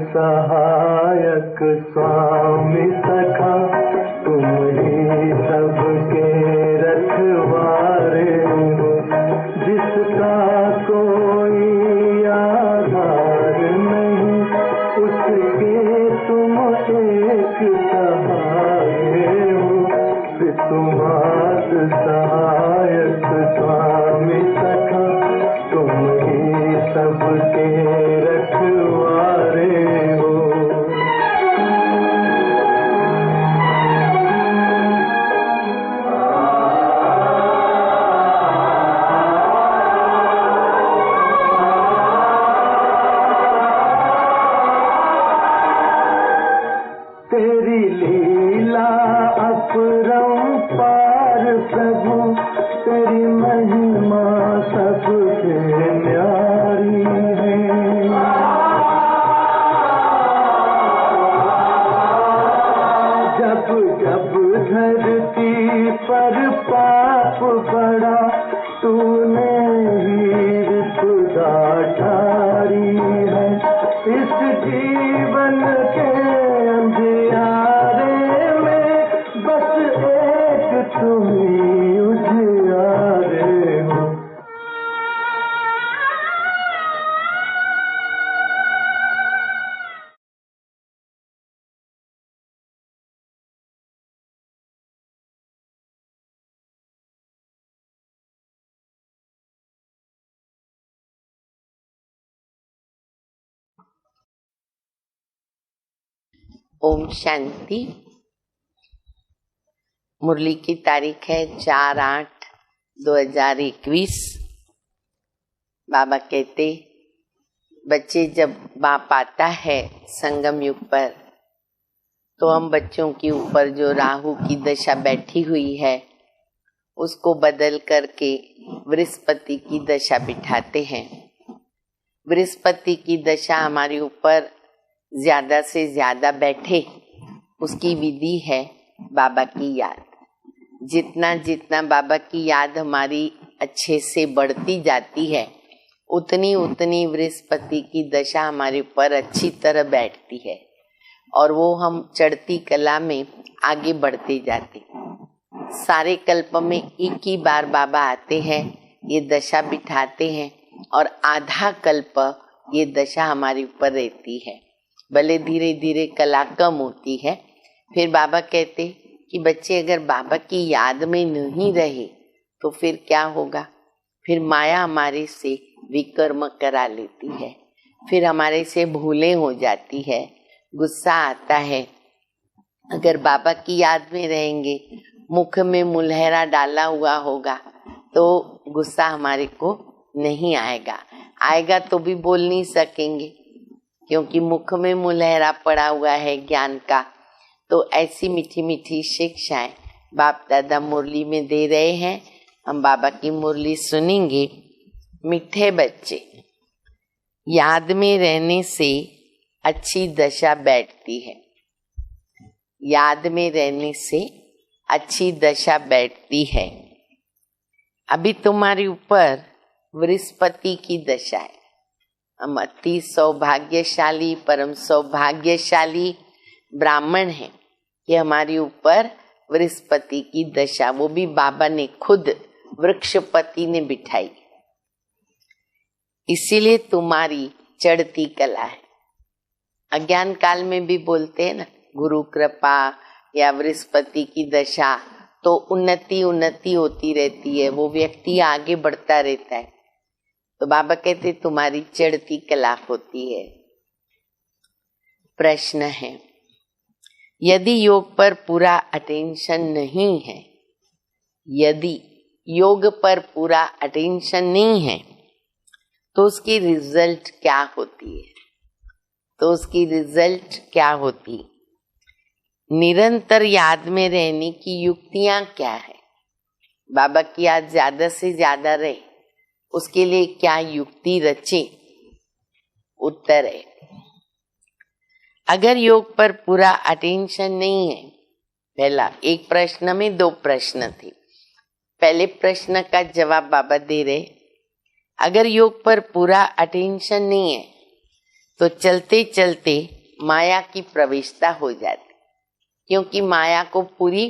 सहायक स्वामी सखा, तुम ही सबके रखवारे हो। जिसका कोई आधार नहीं, उसके तुम एक सहारे हो। तुम्हार सहायक स्वामी सखा, तुम ही सबके रखवारे हो। तेरी लीला अपरंपार प्रभु, तेरी महिमा सबसे न्यारी है। जब जब धरती पर पाप बढ़ा, तूने हीर खुदा ठारी है। इस जीवन के अंधियारे में बस एक तुम ही उजियारे हो। ओम शांति। मुरली की तारीख है 4/8/2021। बाबा कहते, बच्चे जब बाप आता है संगम युग पर, तो हम बच्चों के ऊपर जो राहु की दशा बैठी हुई है उसको बदल करके बृहस्पति की दशा बिठाते हैं। बृहस्पति की दशा हमारे ऊपर ज्यादा से ज्यादा बैठे, उसकी विधि है बाबा की याद। जितना जितना बाबा की याद हमारी अच्छे से बढ़ती जाती है, उतनी उतनी बृहस्पति की दशा हमारे ऊपर अच्छी तरह बैठती है और वो हम चढ़ती कला में आगे बढ़ते जाते। सारे कल्प में एक ही बार बाबा आते हैं, ये दशा बिठाते हैं और आधा कल्प ये दशा हमारे ऊपर रहती है। भले धीरे धीरे कला कम होती है। फिर बाबा कहते कि बच्चे अगर बाबा की याद में नहीं रहे तो फिर क्या होगा? फिर माया हमारे से विकर्म करा लेती है, फिर हमारे से भूलें हो जाती है, गुस्सा आता है। अगर बाबा की याद में रहेंगे, मुख में मुलहरा डाला हुआ होगा तो गुस्सा हमारे को नहीं आएगा। आएगा तो भी बोल नहीं सकेंगे, क्योंकि मुख में मुलहरा पड़ा हुआ है ज्ञान का। तो ऐसी मीठी मीठी शिक्षाएं बाप दादा मुरली में दे रहे हैं। हम बाबा की मुरली सुनेंगे। मीठे बच्चे, याद में रहने से अच्छी दशा बैठती है। याद में रहने से अच्छी दशा बैठती है। अभी तुम्हारे ऊपर बृहस्पति की दशा है। हम अति सौभाग्यशाली, परम सौभाग्यशाली ब्राह्मण हैं कि हमारे ऊपर बृहस्पति की दशा, वो भी बाबा ने खुद वृक्षपति ने बिठाई। इसीलिए तुम्हारी चढ़ती कला है। अज्ञान काल में भी बोलते हैं ना, गुरु कृपा या बृहस्पति की दशा, तो उन्नति होती रहती है, वो व्यक्ति आगे बढ़ता रहता है। तो बाबा कहते तुम्हारी चढ़ती कला होती है। प्रश्न है, यदि योग पर पूरा अटेंशन नहीं है, यदि योग पर पूरा अटेंशन नहीं है तो उसकी रिजल्ट क्या होती है? तो उसकी रिजल्ट क्या होती? निरंतर याद में रहने की युक्तियां क्या है? बाबा की याद ज्यादा से ज्यादा रहे, उसके लिए क्या युक्ति रचे? उत्तर है, अगर योग पर पूरा अटेंशन नहीं है, पहला एक प्रश्न में 2 प्रश्न थे, पहले प्रश्न का जवाब बाबा दे रहे। अगर योग पर पूरा अटेंशन नहीं है तो चलते चलते माया की प्रवेशता हो जाती, क्योंकि माया को पूरी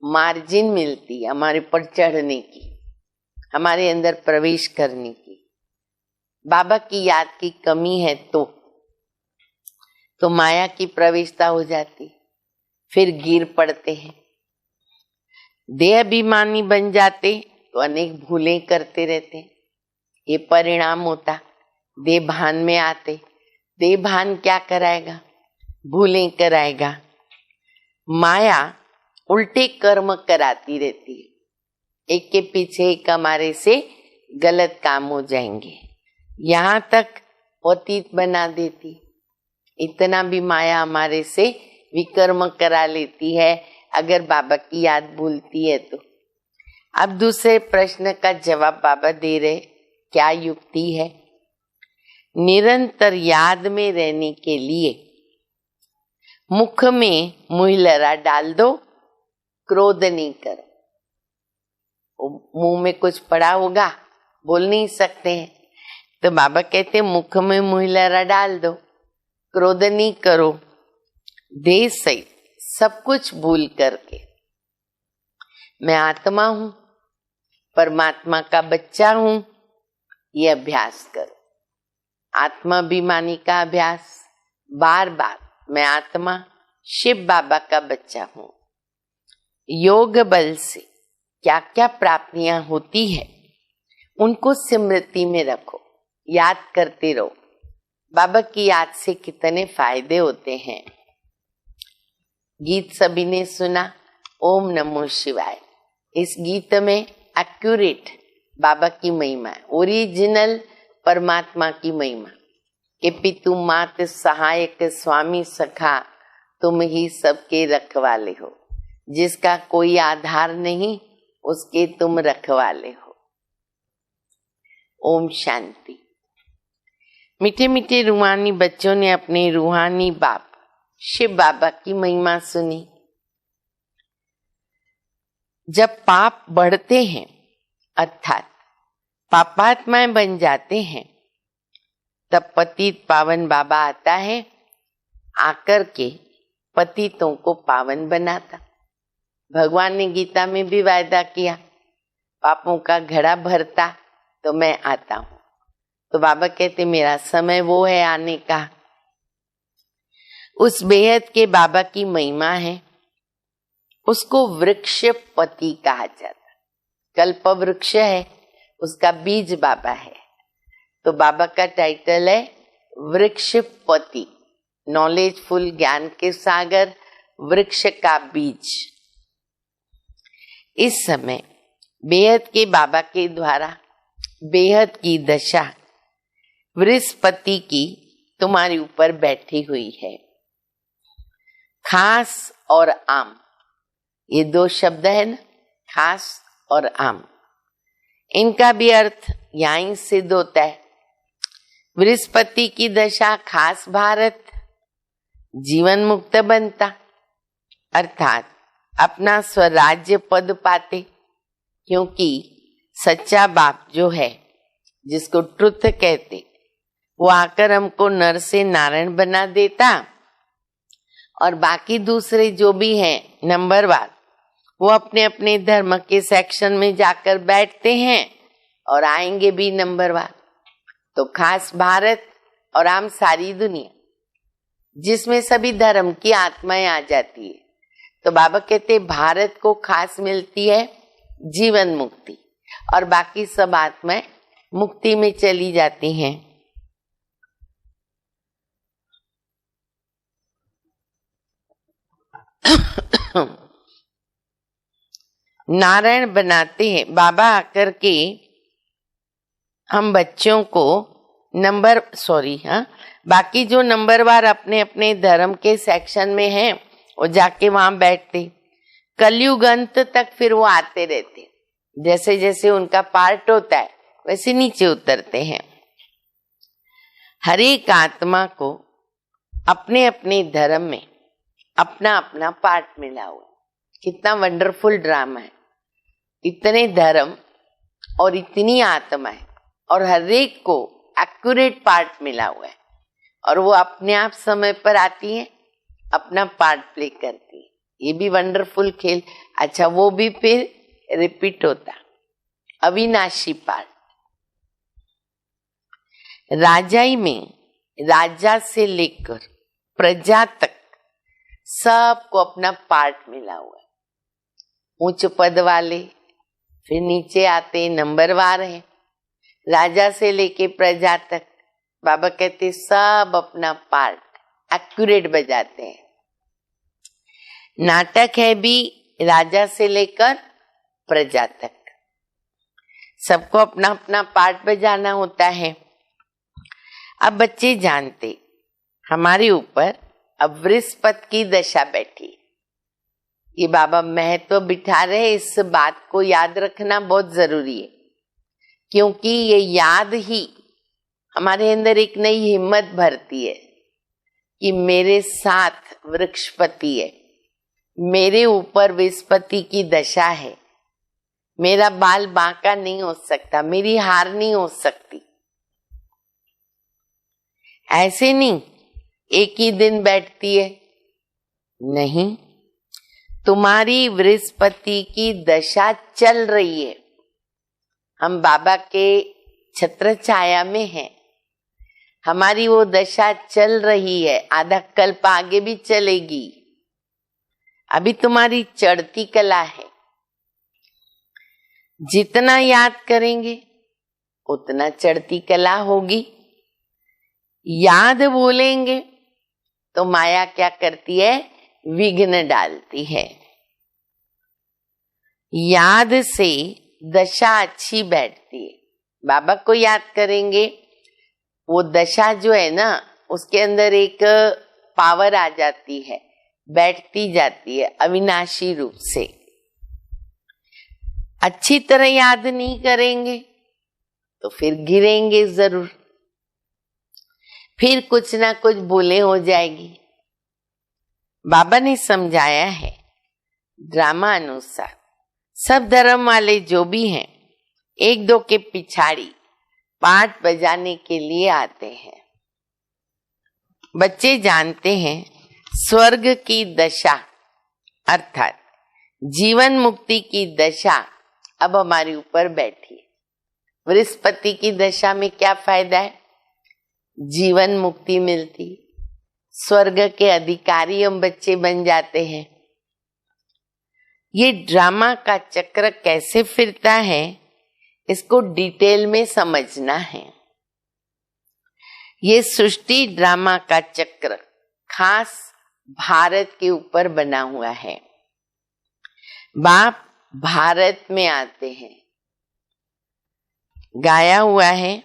मार्जिन मिलती है हमारे पर चढ़ने की, हमारे अंदर प्रवेश करने की। बाबा की याद की कमी है तो माया की प्रवेशता हो जाती, फिर गिर पड़ते हैं, देह अभिमानी बन जाते तो अनेक भूलें करते रहते। ये परिणाम होता। देह भान में आते, देह भान क्या कराएगा? भूलें कराएगा। माया उल्टे कर्म कराती रहती है, एक के पीछे एक हमारे से गलत काम हो जाएंगे, यहाँ तक पतित बना देती। इतना भी माया हमारे से विकर्म करा लेती है अगर बाबा की याद भूलती है तो। अब दूसरे प्रश्न का जवाब बाबा दे रहे, क्या युक्ति है? निरंतर याद में रहने के लिए मुख में मुहलरा डाल दो, क्रोध नहीं करो। मुंह में कुछ पड़ा होगा, बोल नहीं सकते हैं, तो बाबा कहते मुख में मुहलरा डाल दो, क्रोध नहीं करो, देह सहित सब कुछ भूल करके मैं आत्मा हूं, परमात्मा का बच्चा हूं, ये अभ्यास करो। आत्माभिमानी का अभ्यास, बार बार मैं आत्मा शिव बाबा का बच्चा हूं। योग बल से क्या क्या प्राप्तियां होती है उनको स्मृति में रखो, याद करते रहो। बाबा की याद से कितने फायदे होते हैं। गीत सभी ने सुना, ओम नमो शिवाय। इस गीत में एक्यूरेट बाबा की महिमा है, ओरिजिनल परमात्मा की महिमा कि पितु मात सहायक स्वामी सखा तुम ही सबके रखवाले हो, जिसका कोई आधार नहीं उसके तुम रखवाले हो। ओम शांति। मीठे मीठे रूहानी बच्चों ने अपने रूहानी बाप शिव बाबा की महिमा सुनी। जब पाप बढ़ते हैं अर्थात पापात्माएं बन जाते हैं, तब पतित पावन बाबा आता है, आकर के पतितों को पावन बनाता। भगवान ने गीता में भी वायदा किया, पापों का घड़ा भरता तो मैं आता हूं। तो बाबा कहते मेरा समय वो है आने का। उस बेहद के बाबा की महिमा है, उसको वृक्षपति कहा जाता। कल्प वृक्ष है, उसका बीज बाबा है, तो बाबा का टाइटल है वृक्षपति, नॉलेजफुल, ज्ञान के सागर, वृक्ष का बीज। इस समय बेहद के बाबा के द्वारा बेहद की दशा वृषपति की तुम्हारे ऊपर बैठी हुई है। खास और आम, ये दो शब्द है ना, खास और आम, इनका भी अर्थ यहीं सिद्ध होता है। बृहस्पति की दशा खास भारत जीवन मुक्त बनता, अर्थात अपना स्वराज्य पद पाते, क्योंकि सच्चा बाप जो है, जिसको ट्रुथ कहते, वो आकर हमको नर से नारायण बना देता, और बाकी दूसरे जो भी हैं नंबरवार, वो अपने अपने धर्म के सेक्शन में जाकर बैठते हैं और आएंगे भी नंबरवार। तो खास भारत और आम सारी दुनिया, जिसमें सभी धर्म की आत्माएं आ जाती है। तो बाबा कहते भारत को खास मिलती है जीवन मुक्ति, और बाकी सब आत्माएं मुक्ति में चली जाती हैं। नारायण बनाते हैं बाबा आकर के। हम बच्चों को बाकी जो नंबरवार अपने अपने धर्म के सेक्शन में हैं, वो जाके वहां बैठते। कलयुग अंत तक फिर वो आते रहते, जैसे जैसे उनका पार्ट होता है वैसे नीचे उतरते हैं। हर एक आत्मा को अपने अपने धर्म में अपना अपना पार्ट मिला हुआ। कितना वंडरफुल ड्रामा है, इतने धर्म और इतनी आत्मा है, और हर एक को एक्यूरेट पार्ट मिला हुआ है। और वो अपने आप समय पर आती है, अपना पार्ट प्ले करती है। ये भी वंडरफुल खेल। अच्छा, वो भी फिर रिपीट होता, अविनाशी पार्ट। राजाई में राजा से लेकर प्रजा तक सबको अपना पार्ट मिला हुआ है। उच्च पद वाले फिर नीचे आते, नंबरवार है। राजा से लेके प्रजा तक बाबा कहते सब अपना पार्ट एक्यूरेट बजाते हैं। नाटक है भी राजा से लेकर प्रजा तक, सबको अपना अपना पार्ट बजाना होता है। अब बच्चे जानते हमारे ऊपर अब बृहस्पति की दशा बैठी। ये बाबा महत्व बिठा रहे, इस बात को याद रखना बहुत जरूरी है, क्योंकि ये याद ही हमारे अंदर एक नई हिम्मत भरती है कि मेरे साथ वृक्षपति है, मेरे ऊपर बृहस्पति की दशा है, मेरा बाल बांका नहीं हो सकता, मेरी हार नहीं हो सकती। ऐसे नहीं एक ही दिन बैठती है, नहीं, तुम्हारी बृहस्पति की दशा चल रही है। हम बाबा के छत्र छाया में हैं, हमारी वो दशा चल रही है, आधा कल्प आगे भी चलेगी। अभी तुम्हारी चढ़ती कला है, जितना याद करेंगे उतना चढ़ती कला होगी। याद भूलेंगे तो माया क्या करती है, विघ्न डालती है। याद से दशा अच्छी बैठती है। बाबा को याद करेंगे, वो दशा जो है ना, उसके अंदर एक पावर आ जाती है, बैठती जाती है अविनाशी रूप से। अच्छी तरह याद नहीं करेंगे तो फिर गिरेंगे जरूर, फिर कुछ ना कुछ भूलें हो जाएगी। बाबा ने समझाया है ड्रामा अनुसार, सब धर्म वाले जो भी हैं एक दो के पिछाड़ी पाठ बजाने के लिए आते हैं। बच्चे जानते हैं स्वर्ग की दशा अर्थात जीवन मुक्ति की दशा अब हमारे ऊपर बैठी है। बृहस्पति की दशा में क्या फायदा है, जीवन मुक्ति मिलती, स्वर्ग के अधिकारी हम बच्चे बन जाते हैं। ये ड्रामा का चक्र कैसे फिरता है, इसको डिटेल में समझना है। ये सृष्टि ड्रामा का चक्र खास भारत के ऊपर बना हुआ है। बाप भारत में आते हैं, गाया हुआ है,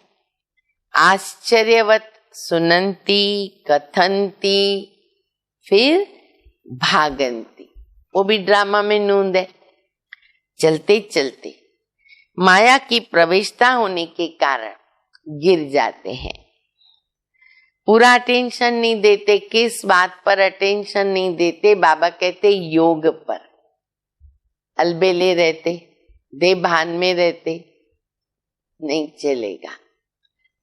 आश्चर्यवत सुनंती कथंती फिर भागंती। वो भी ड्रामा में नूंद है। चलते चलते माया की प्रवेशता होने के कारण गिर जाते हैं। पूरा अटेंशन नहीं देते। किस बात पर अटेंशन नहीं देते, बाबा कहते योग पर। अलबेले रहते, दे भान में रहते, नहीं चलेगा।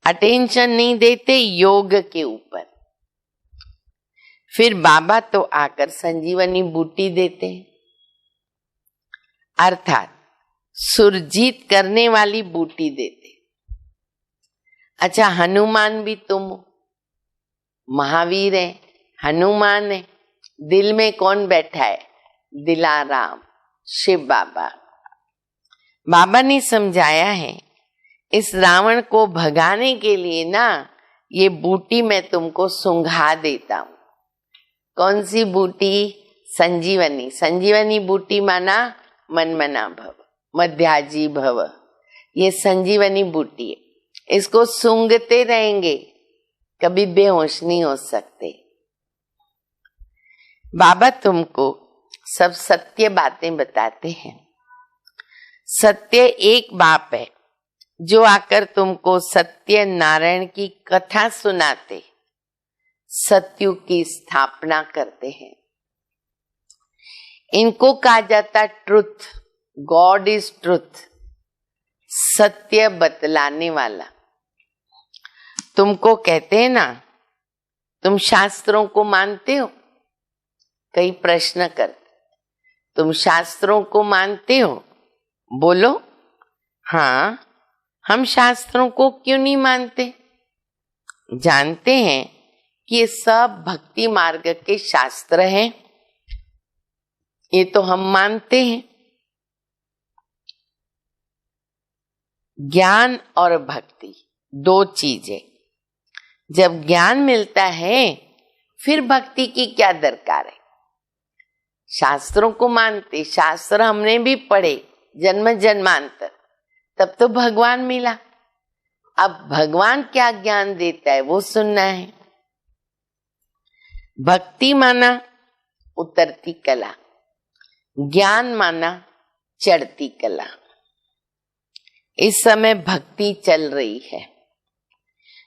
अटेंशन नहीं देते योग के ऊपर। फिर बाबा तो आकर संजीवनी बूटी देते हैं, अर्थात सुरजीत करने वाली बूटी देते। अच्छा, हनुमान भी तुम हो, महावीर है, हनुमान है, दिल में कौन बैठा है, दिलाराम शिव बाबा। बाबा ने समझाया है इस रावण को भगाने के लिए ना, ये बूटी मैं तुमको सुंघा देता हूं। कौन सी बूटी, संजीवनी। संजीवनी बूटी माना मनमना भव, मध्याजी भव। ये संजीवनी बूटी है, इसको सूंघते रहेंगे, कभी बेहोश नहीं हो सकते। बाबा तुमको सब सत्य बातें बताते हैं। सत्य एक बाप है जो आकर तुमको सत्य नारायण की कथा सुनाते, सत्युग की स्थापना करते हैं। इनको कहा जाता ट्रुथ, गॉड इज ट्रुथ, सत्य बतलाने वाला। तुमको कहते हैं ना तुम शास्त्रों को मानते हो? कई प्रश्न करते, तुम शास्त्रों को मानते हो? बोलो हाँ, हम शास्त्रों को क्यों नहीं मानते? जानते हैं कि ये सब भक्ति मार्ग के शास्त्र हैं, ये तो हम मानते हैं। ज्ञान और भक्ति दो चीजें। जब ज्ञान मिलता है फिर भक्ति की क्या दरकार है? शास्त्रों को मानते, शास्त्र हमने भी पढ़े जन्म जन्मांतर, तब तो भगवान मिला। अब भगवान क्या ज्ञान देता है वो सुनना है। भक्ति माना उतरती कला, ज्ञान माना चढ़ती कला। इस समय भक्ति चल रही है।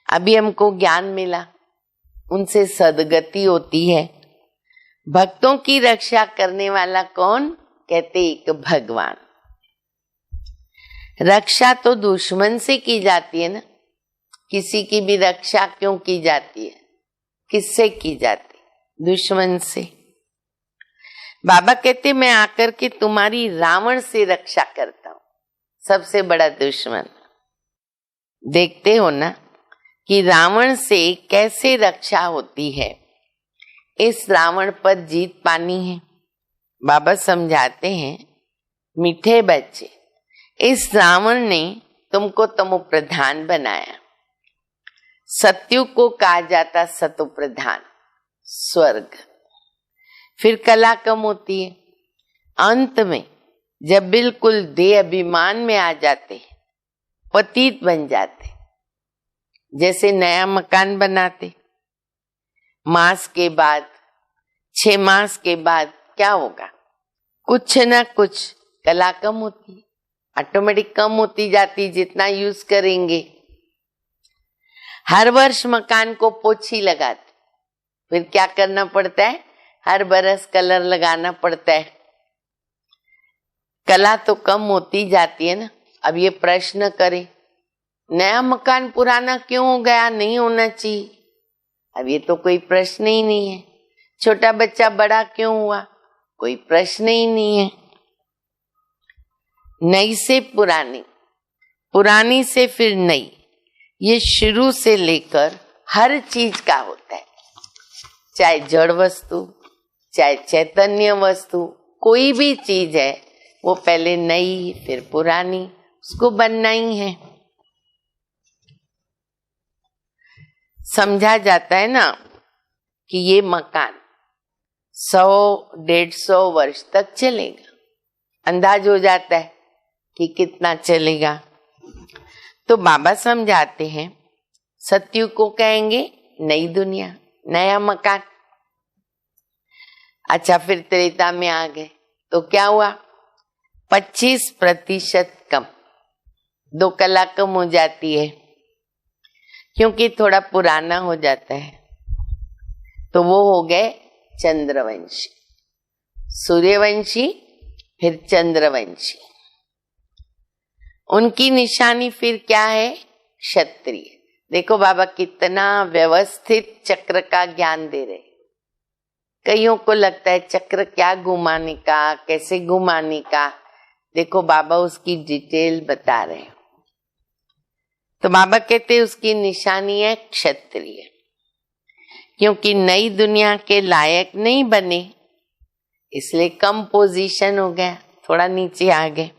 अभी हमको ज्ञान मिला, उनसे सदगति होती है। भक्तों की रक्षा करने वाला कौन? कहते एक भगवान। रक्षा तो दुश्मन से की जाती है ना, किसी की भी रक्षा क्यों की जाती है? किससे की जाती? दुश्मन से। बाबा कहते मैं आकर के तुम्हारी रावण से रक्षा करता हूं, सबसे बड़ा दुश्मन। देखते हो ना कि रावण से कैसे रक्षा होती है। इस रावण पर जीत पानी है। बाबा समझाते हैं, मीठे बच्चे, इस रावण ने तुमको तमो प्रधान बनाया। सत्युग को कहा जाता सतो प्रधान, स्वर्ग। फिर कला कम होती है। अंत में जब बिल्कुल देह अभिमान में आ जाते, पतित बन जाते, जैसे नया मकान बनाते, मास के बाद 6 मास के बाद क्या होगा? कुछ ना कुछ कला कम होती है, ऑटोमेटिक कम होती जाती जितना यूज करेंगे। हर वर्ष मकान को पोछी लगाते, फिर क्या करना पड़ता है? हर बरस कलर लगाना पड़ता है। कला तो कम होती जाती है ना। अब ये प्रश्न करे, नया मकान पुराना क्यों हो गया? नहीं होना चाहिए। अब ये तो कोई प्रश्न ही नहीं है। छोटा बच्चा बड़ा क्यों हुआ? कोई प्रश्न ही नहीं है। नई से पुरानी, पुरानी से फिर नई, ये शुरू से लेकर हर चीज का होता है। चाहे जड़ वस्तु, चाहे चैतन्य वस्तु, कोई भी चीज है वो पहले नई फिर पुरानी, उसको बनना ही है। समझा जाता है ना कि ये मकान 100-150 वर्ष तक चलेगा। अंदाज हो जाता है कि कितना चलेगा। तो बाबा समझाते हैं, सत्युग को कहेंगे नई दुनिया, नया मकान। अच्छा, फिर त्रेता में आ गए तो क्या हुआ? 25% कम, 2 कला कम हो जाती है, क्योंकि थोड़ा पुराना हो जाता है। तो वो हो गए चंद्रवंशी, सूर्यवंशी, फिर चंद्रवंशी। उनकी निशानी फिर क्या है? क्षत्रिय। देखो बाबा कितना व्यवस्थित चक्र का ज्ञान दे रहे। कईयों को लगता है चक्र क्या घुमाने का, कैसे घुमाने का। देखो बाबा उसकी डिटेल बता रहे हैं। तो बाबा कहते उसकी निशानी है क्षत्रिय, क्योंकि नई दुनिया के लायक नहीं बने, इसलिए कम पोजीशन हो गया, थोड़ा नीचे आ गए।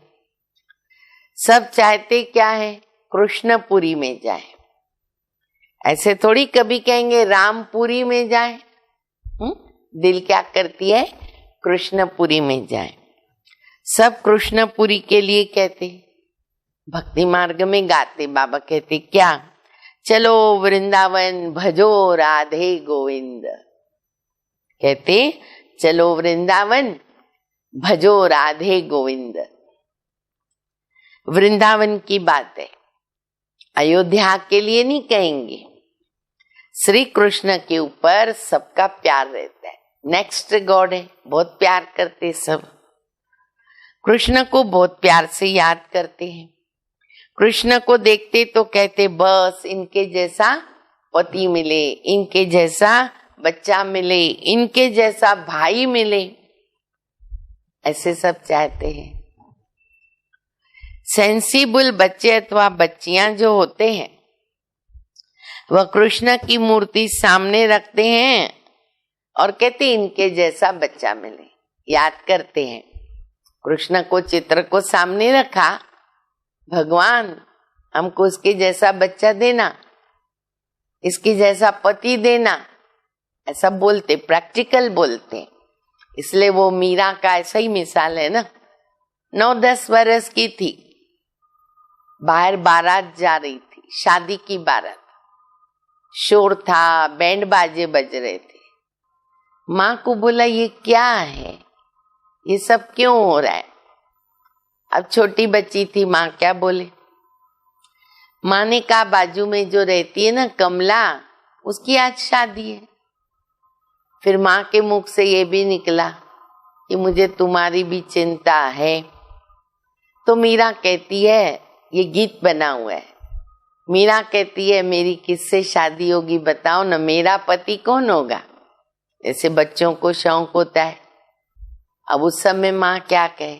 सब चाहते क्या है? कृष्णपुरी में जाए। ऐसे थोड़ी कभी कहेंगे रामपुरी में जाए। दिल क्या करती है? कृष्णपुरी में जाए। सब कृष्णपुरी के लिए कहते, भक्ति मार्ग में गाते। बाबा कहते क्या? चलो वृंदावन भजो राधे गोविंद। कहते चलो वृंदावन भजो राधे गोविंद। वृंदावन की बात है, अयोध्या के लिए नहीं कहेंगे। श्री कृष्ण के ऊपर सबका प्यार रहता है। नेक्स्ट गॉड है, बहुत प्यार करते सब। कृष्ण को बहुत प्यार से याद करते हैं। कृष्ण को देखते तो कहते बस इनके जैसा पति मिले, इनके जैसा बच्चा मिले, इनके जैसा भाई मिले, ऐसे सब चाहते हैं। सेंसिबल बच्चे अथवा बच्चियां जो होते हैं वह कृष्ण की मूर्ति सामने रखते हैं और कहते इनके जैसा बच्चा मिले, याद करते हैं। कृष्ण को चित्र को सामने रखा, भगवान हमको इसके जैसा बच्चा देना, इसके जैसा पति देना, ऐसा बोलते, प्रैक्टिकल बोलते। इसलिए वो मीरा का ऐसा ही मिसाल है ना। 9-10 वर्ष की थी, बाहर बारात जा रही थी, शादी की बारात, शोर था, बैंड बाजे बज रहे थे। माँ को बोला ये क्या है, ये सब क्यों हो रहा है। अब छोटी बच्ची थी, माँ क्या बोले। माँ ने कहा बाजू में जो रहती है ना कमला, उसकी आज शादी है। फिर माँ के मुख से ये भी निकला कि मुझे तुम्हारी भी चिंता है। तो मीरा कहती है, ये गीत बना हुआ है, मीरा कहती है मेरी किससे शादी होगी बताओ ना, मेरा पति कौन होगा। ऐसे बच्चों को शौक होता है। अब उस समय माँ क्या कहे,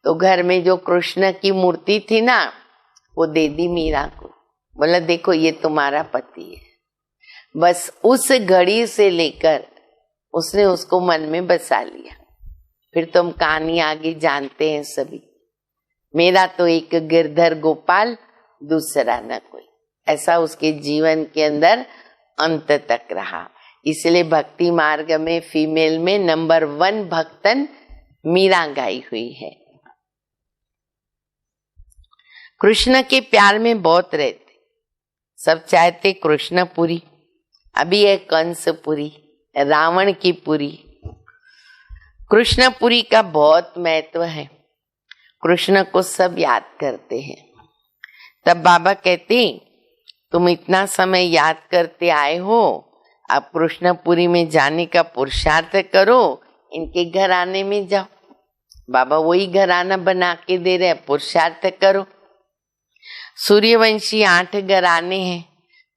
तो घर में जो कृष्ण की मूर्ति थी ना वो दे दी मीरा को, बोला देखो ये तुम्हारा पति है। बस उस घड़ी से लेकर उसने उसको मन में बसा लिया। फिर तुम कहानी आगे जानते हैं सभी। मेरा तो एक गिरधर गोपाल, दूसरा न कोई, ऐसा उसके जीवन के अंदर अंत तक रहा। इसलिए भक्ति मार्ग में फीमेल में नंबर 1 भक्तन मीरा गाई हुई है। कृष्ण के प्यार में बहुत रहते, सब चाहते कृष्णपुरी। अभी है कंसपुरी, रावण की पुरी। कृष्णपुरी का बहुत महत्व है, कृष्ण को सब याद करते हैं। तब बाबा कहते तुम इतना समय याद करते आए हो, अब कृष्णपुरी में जाने का पुरुषार्थ करो, इनके घर आने में जाओ। बाबा वही घराना बना के दे रहे, पुरुषार्थ करो। सूर्यवंशी 8 घराने हैं,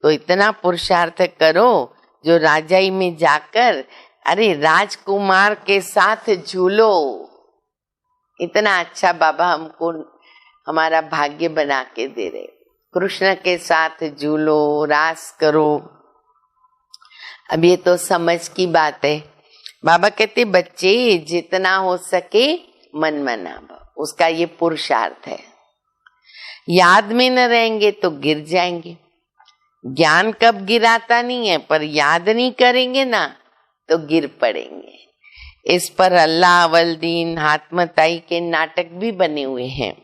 तो इतना पुरुषार्थ करो जो राजाई में जाकर अरे राजकुमार के साथ झूलो। इतना अच्छा बाबा हमको हमारा भाग्य बना के दे रहे, कृष्ण के साथ झूलो, रास करो। अब ये तो समझ की बात है। बाबा कहते बच्चे जितना हो सके मन मनाओ, उसका ये पुरुषार्थ है। याद में न रहेंगे तो गिर जाएंगे। ज्ञान कब गिराता नहीं है, पर याद नहीं करेंगे ना तो गिर पड़ेंगे। इस पर अल्लाह अवलदीन हातमताई के नाटक भी बने हुए हैं।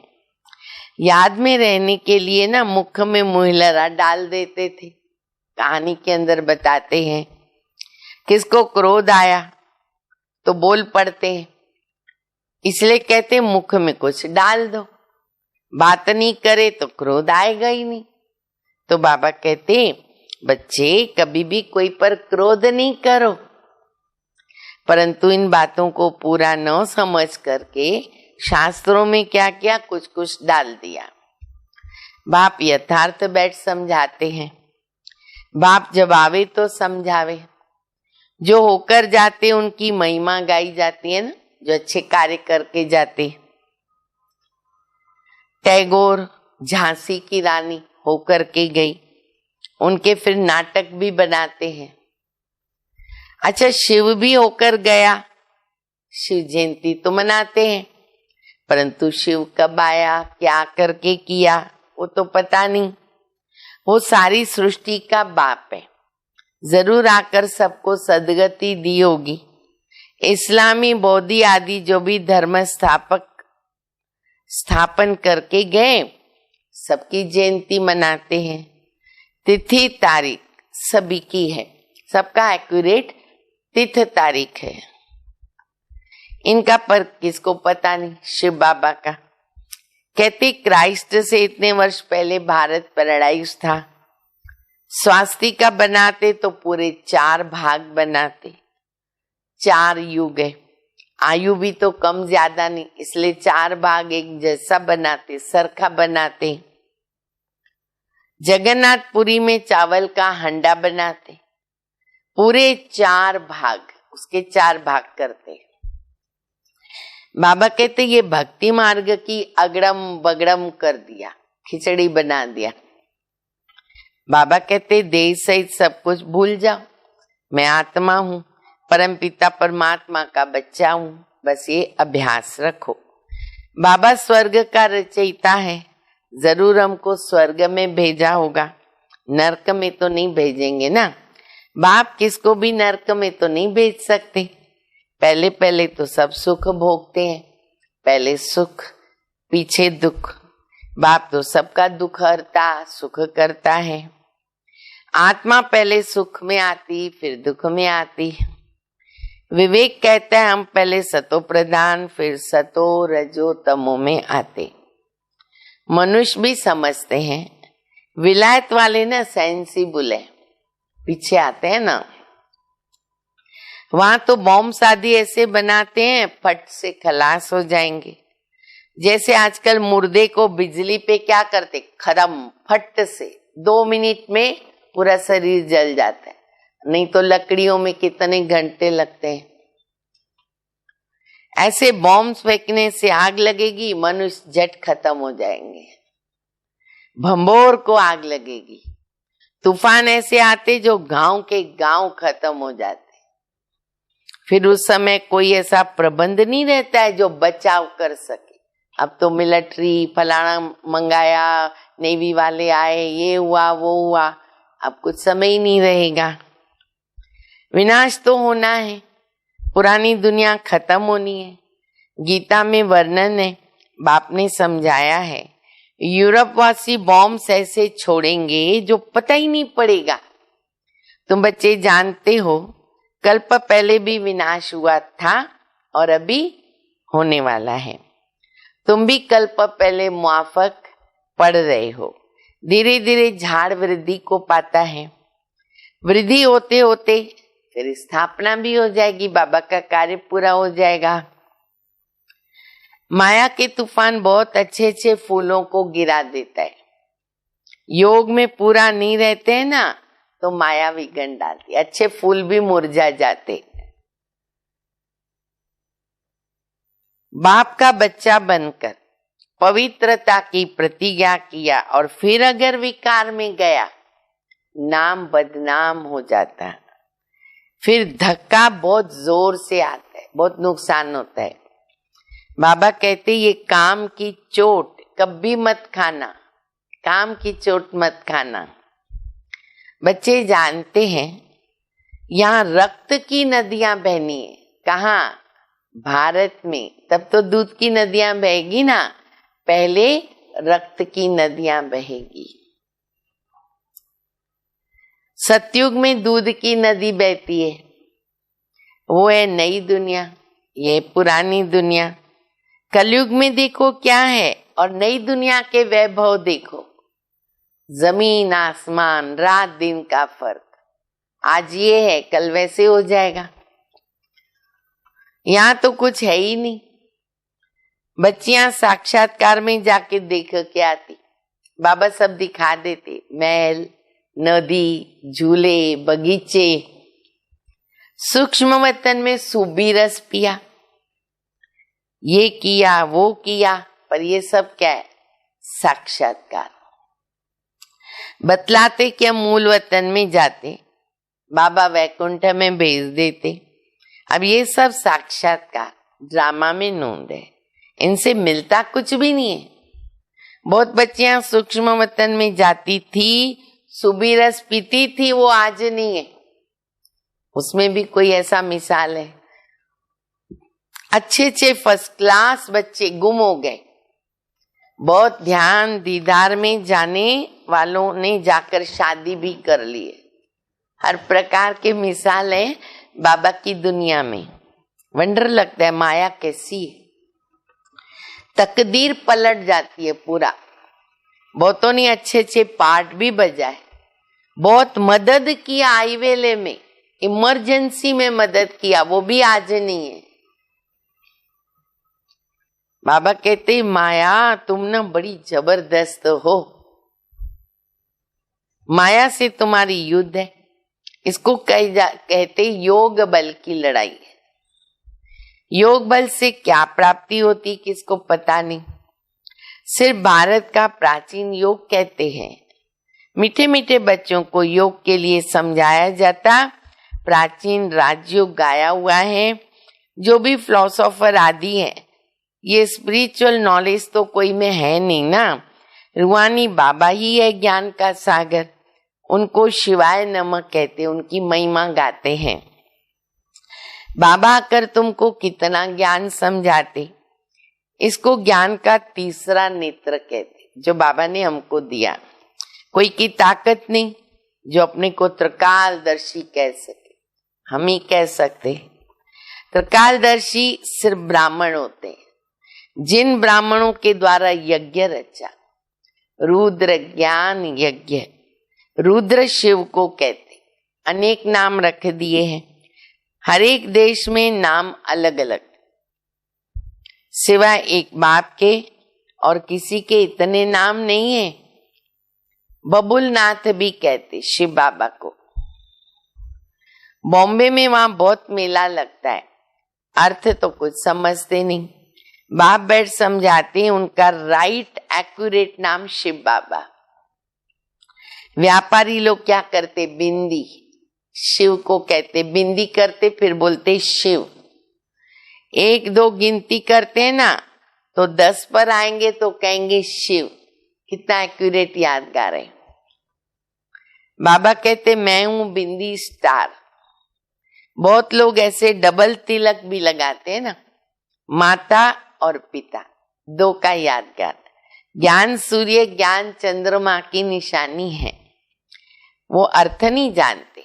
याद में रहने के लिए ना मुख में मुहलरा डाल देते थे। कहानी के अंदर बताते हैं किसको क्रोध आया तो बोल पड़ते हैं, इसलिए कहते मुख में कुछ डाल दो, बात नहीं करे तो क्रोध आएगा ही नहीं। तो बाबा कहते बच्चे कभी भी कोई पर क्रोध नहीं करो, परंतु इन बातों को पूरा न समझ करके शास्त्रों में क्या क्या कुछ कुछ डाल दिया। बाप यथार्थ बैठ समझाते हैं, बाप जब आवे तो समझावे। जो होकर जाते उनकी महिमा गाई जाती है ना, जो अच्छे कार्य करके जाते। टैगोर झांसी की रानी होकर के गई, उनके फिर नाटक भी बनाते हैं। अच्छा शिव भी होकर गया, शिव जयंती तो मनाते हैं, परंतु शिव कब आया क्या करके किया वो तो पता नहीं। वो सारी सृष्टि का बाप है, जरूर आकर सबको सदगति दी होगी। इस्लामी बौद्धि आदि जो भी धर्म स्थापन करके गए सबकी जयंती मनाते हैं। तिथि तारीख सभी की है, सबका एक्यूरेट तिथि तारीख है। इनका पर किसको पता नहीं, शिव बाबा का। कहते क्राइस्ट से इतने वर्ष पहले भारत पैराडाइज था। स्वास्तिका बनाते तो पूरे 4 भाग बनाते, 4 युग है, आयु भी तो कम ज्यादा नहीं, इसलिए 4 भाग एक जैसा बनाते, सरखा बनाते। जगन्नाथपुरी में चावल का हंडा बनाते, पूरे 4 भाग, उसके 4 भाग करते। बाबा कहते ये भक्ति मार्ग की अगड़म बगड़म कर दिया, खिचड़ी बना दिया। बाबा कहते देह सहित सब कुछ भूल जाओ, मैं आत्मा हूँ, परमपिता परमात्मा का बच्चा हूँ, बस ये अभ्यास रखो। बाबा स्वर्ग का रचयिता है, जरूर हमको स्वर्ग में भेजा होगा, नरक में तो नहीं भेजेंगे ना। बाप किसको भी नरक में तो नहीं भेज सकते। पहले पहले तो सब सुख भोगते हैं, पहले सुख पीछे दुख। बाप तो सबका दुख हरता सुख करता है। आत्मा पहले सुख में आती फिर दुख में आती। विवेक कहता है हम पहले सतो प्रधान फिर सतो रजो तमो में आते। मनुष्य भी समझते हैं, विलायत वाले ना सेंसिबल है, पीछे आते हैं ना। वहां तो बॉम्ब शादी ऐसे बनाते हैं फट से खलास हो जाएंगे। जैसे आजकल मुर्दे को बिजली पे क्या करते, खरम फट से 2 मिनट में पूरा शरीर जल जाता है, नहीं तो लकड़ियों में कितने घंटे लगते हैं। ऐसे बॉम्ब फेंकने से आग लगेगी, मनुष्य झट खत्म हो जाएंगे। भंबोर को आग लगेगी। तूफान ऐसे आते जो गांव के गांव खत्म हो जाते। फिर उस समय कोई ऐसा प्रबंध नहीं रहता है जो बचाव कर सके। अब तो मिलिट्री फलाना मंगाया, नेवी वाले आए, ये हुआ वो हुआ, अब कुछ समय ही नहीं रहेगा। विनाश तो होना है, पुरानी दुनिया खत्म होनी है। गीता में वर्णन है, बाप ने समझाया है, यूरोप वासी बॉम्ब्स ऐसे छोड़ेंगे जो पता ही नहीं पड़ेगा। तुम बच्चे जानते हो कल्प पहले भी विनाश हुआ था और अभी होने वाला है। तुम भी कल्प पहले मुआफक पढ़ रहे हो। धीरे धीरे झाड़ वृद्धि को पाता है, वृद्धि होते होते फिर स्थापना भी हो जाएगी, बाबा का कार्य पूरा हो जाएगा। माया के तूफान बहुत अच्छे अच्छे फूलों को गिरा देता है। योग में पूरा नहीं रहते हैं ना तो माया विघन डालती, अच्छे फूल भी मुरझा जाते। बाप का बच्चा बनकर पवित्रता की प्रतिज्ञा किया और फिर अगर विकार में गया, नाम बदनाम हो जाता, फिर धक्का बहुत जोर से आता है, बहुत नुकसान होता है। बाबा कहते ये काम की चोट कभी मत खाना, काम की चोट मत खाना। बच्चे जानते हैं यहाँ रक्त की नदियां बहनी है। कहाँ? भारत में। तब तो दूध की नदियां बहेगी ना, पहले रक्त की नदियां बहेगी। सतयुग में दूध की नदी बहती है, वो है नई दुनिया, ये पुरानी दुनिया। कलयुग में देखो क्या है और नई दुनिया के वैभव देखो, जमीन आसमान रात दिन का फर्क। आज ये है कल वैसे हो जाएगा। यहाँ तो कुछ है ही नहीं। बच्चियां साक्षात्कार में जाके देख के आती, बाबा सब दिखा देते, महल नदी झूले बगीचे। सूक्ष्म वतन में सूबी रस पिया, ये किया वो किया, पर ये सब क्या है? साक्षात्कार। बतलाते क्या मूल वतन में जाते, बाबा वैकुंठ में भेज देते। अब ये सब साक्षात्कार ड्रामा में नोंद है, इनसे मिलता कुछ भी नहीं है। बहुत बच्चियां सूक्ष्म वतन में जाती थी, सूबी रस पीती थी, वो आज नहीं है। उसमें भी कोई ऐसा मिसाल है? अच्छे अच्छे फर्स्ट क्लास बच्चे गुम हो गए। बहुत ध्यान दीदार में जाने वालों ने जाकर शादी भी कर ली है। हर प्रकार के मिसाल है बाबा की दुनिया में। वंडर लगता है माया कैसी है, तकदीर पलट जाती है पूरा। बहुतों ने अच्छे अच्छे पार्ट भी बजाए, बहुत मदद किया, आईवेले में इमरजेंसी में मदद किया, वो भी आज नहीं है। बाबा कहते माया तुम ना बड़ी जबरदस्त हो, माया से तुम्हारी युद्ध है। इसको कहते योग बल की लड़ाई है। योग बल से क्या प्राप्ति होती किसको पता नहीं। सिर्फ भारत का प्राचीन योग कहते हैं। मीठे मीठे बच्चों को योग के लिए समझाया जाता। प्राचीन राजयोग गाया हुआ है। जो भी फिलोसोफर आदि हैं, ये स्पिरिचुअल नॉलेज तो कोई में है नहीं ना। रूहानी बाबा ही है ज्ञान का सागर। उनको शिवाय नमः कहते, उनकी महिमा गाते हैं। बाबा आकर तुमको कितना ज्ञान समझाते। इसको ज्ञान का तीसरा नेत्र कहते, जो बाबा ने हमको दिया। कोई की ताकत नहीं जो अपने को त्रिकालदर्शी कह सके, हम ही कह सकते। त्रिकालदर्शी सिर्फ ब्राह्मण होते हैं। जिन ब्राह्मणों के द्वारा यज्ञ रचा, रुद्र ज्ञान यज्ञ, रुद्र शिव को कहते। अनेक नाम रख दिए हैं। हर एक देश में नाम अलग अलग, सिवाय एक बाप के और किसी के इतने नाम नहीं है। बबुलनाथ भी कहते शिव बाबा को। बॉम्बे में वहां बहुत मेला लगता है, अर्थ तो कुछ समझते नहीं। बाप बैठ समझाते हैं। उनका राइट एक्यूरेट नाम शिव बाबा। व्यापारी लोग क्या करते, बिंदी शिव को कहते, बिंदी करते फिर बोलते शिव। 1 2 गिनती करते हैं ना, तो 10 पर आएंगे तो कहेंगे शिव। कितना एक्यूरेट यादगार है। बाबा कहते मैं हूं बिंदी स्टार। बहुत लोग ऐसे डबल तिलक भी लगाते हैं ना, माता और पिता 2 का यादगार। ज्ञान सूर्य ज्ञान चंद्रमा की निशानी है। वो अर्थ नहीं जानते।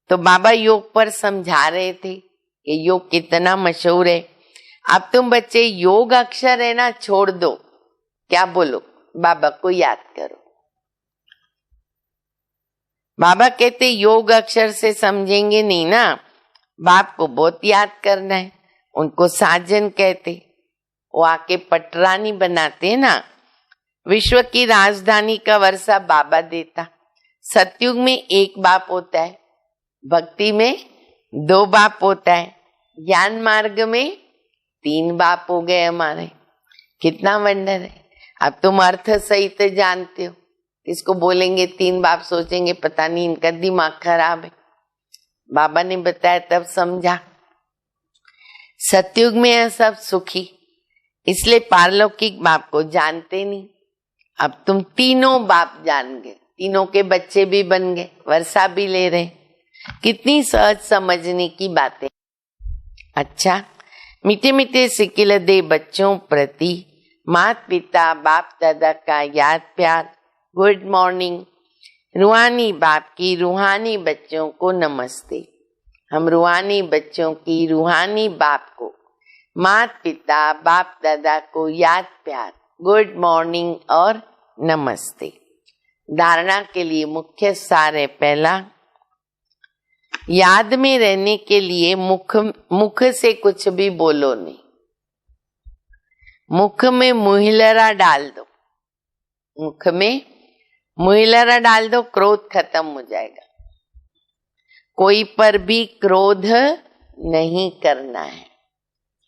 तो बाबा योग पर समझा रहे थे कि योग कितना मशहूर है। अब तुम बच्चे योग अक्षर है ना छोड़ दो, क्या बोलो, बाबा को याद करो। बाबा कहते योग अक्षर से समझेंगे नहीं ना, बाप को बहुत याद करना है। उनको साजन कहते। वो आके पटरानी बनाते हैं ना। विश्व की राजधानी का वर्षा बाबा देता। सतयुग में 1 बाप होता है, भक्ति में 2 बाप होता है, ज्ञान मार्ग में 3 बाप हो गए हमारे। कितना वंडर है। अब तुम अर्थ सहित जानते हो। इसको बोलेंगे 3 बाप, सोचेंगे पता नहीं इनका दिमाग खराब है। बाबा ने बताया तब समझा। सतयुग में है सब सुखी, इसलिए पारलौकिक बाप को जानते नहीं। अब तुम तीनों बाप जान गए, तीनों के बच्चे भी बन गए, वर्षा भी ले रहे। कितनी सहज समझने की बातें। अच्छा, मीठे मीठे सिकिल दे बच्चों प्रति माता पिता बाप दादा का याद प्यार। Good morning. रूहानी बाप की रूहानी बच्चों को नमस्ते। हम रूहानी बच्चों की रूहानी बाप को, माता पिता बाप दादा को याद प्यार, गुड मॉर्निंग और नमस्ते। धारणा के लिए मुख्य सार है। पहला, याद में रहने के लिए मुख से कुछ भी बोलो नहीं। मुख में मुहिलरा डाल दो। मुख में मुहिलरा डाल दो, क्रोध खत्म हो जाएगा। कोई पर भी क्रोध नहीं करना है।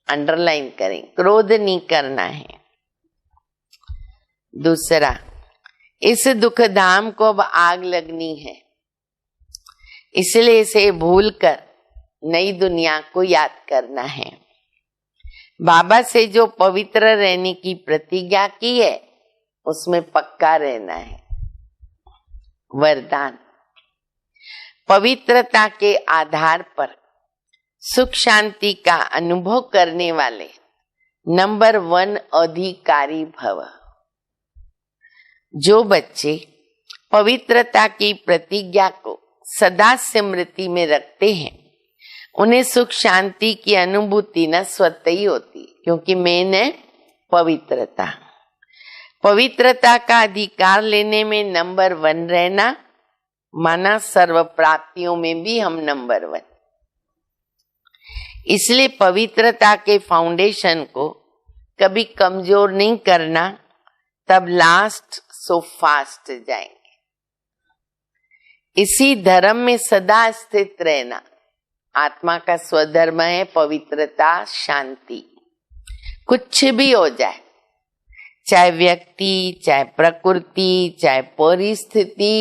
अंडरलाइन करें, क्रोध नहीं करना है। दूसरा, इस दुख धाम को अब आग लगनी है, इसलिए इसे भूलकर नई दुनिया को याद करना है। बाबा से जो पवित्र रहने की प्रतिज्ञा की है, उसमें पक्का रहना है। वरदान, पवित्रता के आधार पर सुख शांति का अनुभव करने वाले नंबर 1 अधिकारी भव। जो बच्चे पवित्रता की प्रतिज्ञा को सदा स्मृति में रखते हैं, उन्हें सुख शांति की अनुभूति न स्वतः ही होती, क्योंकि मेन है पवित्रता। पवित्रता का अधिकार लेने में नंबर 1 रहना माना सर्व प्राप्तियों में भी हम नंबर 1। इसलिए पवित्रता के फाउंडेशन को कभी कमजोर नहीं करना, तब लास्ट सो फास्ट जाएंगे। इसी धर्म में सदा स्थित रहना। आत्मा का स्वधर्म है पवित्रता, शांति। कुछ भी हो जाए, चाहे व्यक्ति, चाहे प्रकृति, चाहे परिस्थिति,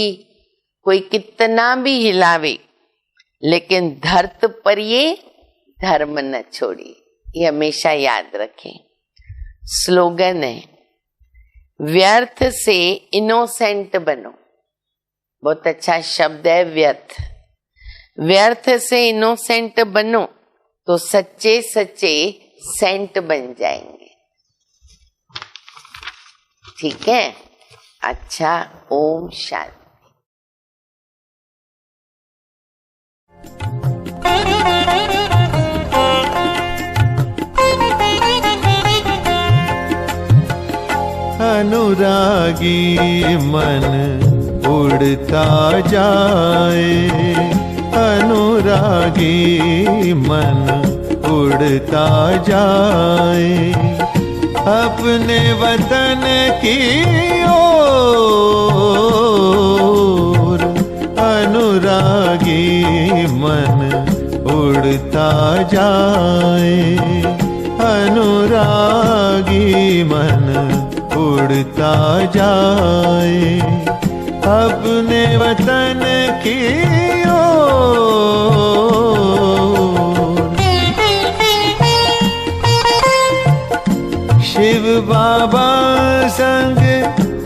कोई कितना भी हिलावे, लेकिन धरती पर ये धर्म न छोड़िए। ये हमेशा याद रखें। स्लोगन है, व्यर्थ से इनोसेंट बनो। बहुत अच्छा शब्द है व्यर्थ। व्यर्थ से इनोसेंट बनो तो सच्चे सच्चे सेंट बन जाएंगे। ठीक है? अच्छा, ओम शांति। अनुरागी मन उड़ता जाए, अनुरागी मन उड़ता जाए, अपने वतन की ओर। अनुरागी मन उड़ता जाए, अनुरागी मन उड़ता जाए, अपने वतन की ओर। शिव बाबा संग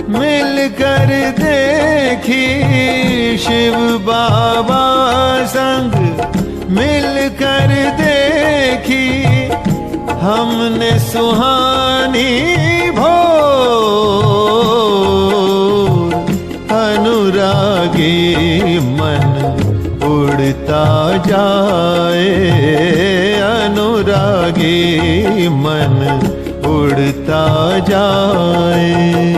मिलकर देखी, शिव बाबा संग मिलकर देखी, हमने सुहानी भोर। अनुरागी मन उड़ता जाए, अनुरागी मन उड़ता जाए।